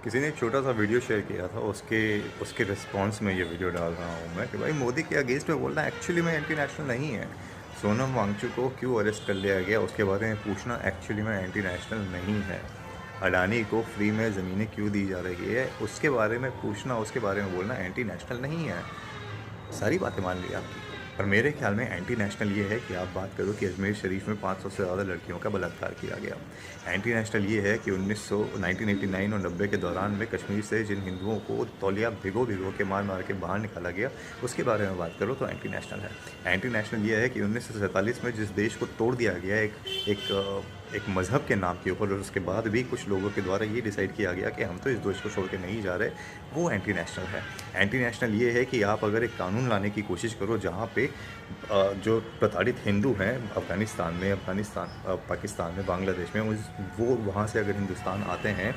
किसी ने एक छोटा-सा वीडियो शेयर किया था, उसके उसके रिस्पॉन्स में ये वीडियो डाल रहा हूँ मैं कि भाई मोदी के अगेंस्ट में बोलना एक्चुअली में एंटी नेशनल नहीं है। सोनम वांगचुक को क्यों अरेस्ट कर लिया गया, उसके बारे में पूछना एक्चुअली में एंटी नेशनल नहीं है। अडानी को फ्री में ज़मीनें क्यों दी जा रही है, उसके बारे में पूछना, उसके बारे में बोलना एंटी नेशनल नहीं है। सारी बातें मान ली आपकी। पर मेरे ख्याल में एंटी नेशनल ये है कि आप बात करो कि अजमेर शरीफ में 500 से ज़्यादा लड़कियों का बलात्कार किया गया। एंटी नेशनल ये है कि 1989 और 90 के दौरान में कश्मीर से जिन हिंदुओं को तौलिया भिगो भिगो के मार मार के बाहर निकाला गया, उसके बारे में बात करो तो एंटी नेशनल है। एंटी नेशनल ये है कि 1947 में जिस देश को तोड़ दिया गया एक मज़हब के नाम के ऊपर, और उसके बाद भी कुछ लोगों के द्वारा ये डिसाइड किया गया कि हम तो इस देश को छोड़ के नहीं जा रहे, वो एंटी नेशनल है। एंटी नेशनल ये है कि आप अगर एक कानून लाने की कोशिश करो जहाँ पे जो प्रताड़ित हिंदू हैं पाकिस्तान में, बांग्लादेश में, वो वहाँ से अगर हिंदुस्तान आते हैं,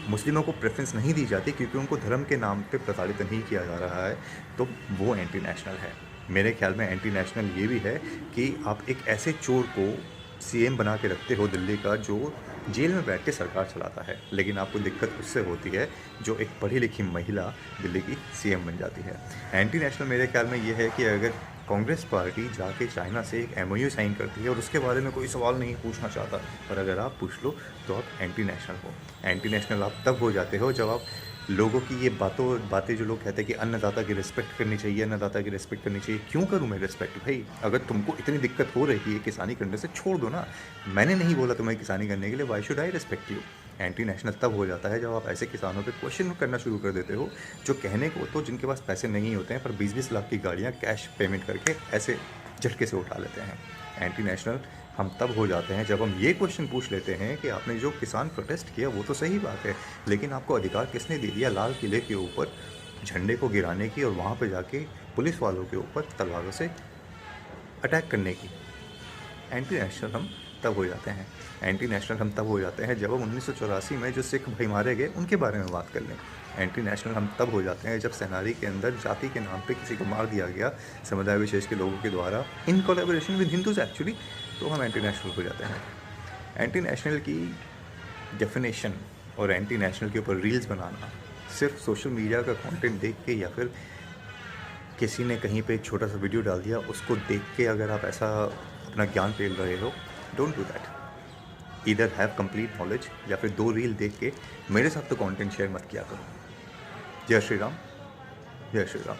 मुस्लिमों को प्रेफरेंस नहीं दी जाती क्योंकि उनको धर्म के नाम पे प्रताड़ित नहीं किया जा रहा है, तो वो एंटी नेशनल है। मेरे ख्याल में एंटी नेशनल ये भी है कि आप एक ऐसे चोर को सीएम बना के रखते हो दिल्ली का, जो जेल में बैठ के सरकार चलाता है, लेकिन आपको दिक्कत उससे होती है जो एक पढ़ी लिखी महिला दिल्ली की सीएम बन जाती है। एंटी नेशनल मेरे ख्याल में ये है कि अगर कांग्रेस पार्टी जाके चाइना से एक एमओयू साइन करती है और उसके बारे में कोई सवाल नहीं पूछना चाहता, पर अगर आप पूछ लो तो आप एंटी नेशनल हो। एंटी नेशनल आप तब हो जाते हो जब आप लोगों की ये बातें जो लोग कहते हैं कि अन्नदाता की रिस्पेक्ट करनी चाहिए, अन्नदाता की रिस्पेक्ट करनी चाहिए, क्यों करूं मैं रिस्पेक्ट भाई? अगर तुमको इतनी दिक्कत हो रही है किसानी करने से, छोड़ दो ना। मैंने नहीं बोला तुम्हें किसानी करने के लिए, why should I respect you? Anti national तब हो जाता है जब आप ऐसे किसानों पे क्वेश्चन करना शुरू कर देते हो जो कहने को तो जिनके पास पैसे नहीं होते हैं, पर 20-20 लाख की गाड़ियाँ कैश पेमेंट करके ऐसे झटके से उठा लेते हैं। एंटी नेशनल हम तब हो जाते हैं जब हम ये क्वेश्चन पूछ लेते हैं कि आपने जो किसान प्रोटेस्ट किया वो तो सही बात है, लेकिन आपको अधिकार किसने दे दिया लाल किले के ऊपर झंडे को गिराने की और वहाँ पे जाके पुलिस वालों के ऊपर तलवारों से अटैक करने की? एंटी नेशनल हम तब हो जाते हैं। एंटी नेशनल हम तब हो जाते हैं जब हम 1984 में जो सिख भाई मारे गए उनके बारे में बात कर लें। एंटी नेशनल हम तब हो जाते हैं जब सेनारी के अंदर जाति के नाम पे किसी को मार दिया गया समुदाय विशेष के लोगों के द्वारा, in collaboration with Hindus actually, तो हम एंटी नेशनल हो जाते हैं। एंटी नेशनल की डेफिनेशन और एंटी नेशनल के ऊपर रील्स बनाना सिर्फ सोशल मीडिया का कंटेंट देख के, या फिर किसी ने कहीं पे एक छोटा सा वीडियो डाल दिया उसको देख के अगर आप ऐसा अपना ज्ञान पेल रहे हो, don't do that. Either have complete knowledge, या फिर 2 रील देख के मेरे साथ तो कंटेंट शेयर मत किया करो। जय श्री राम, जय श्री राम।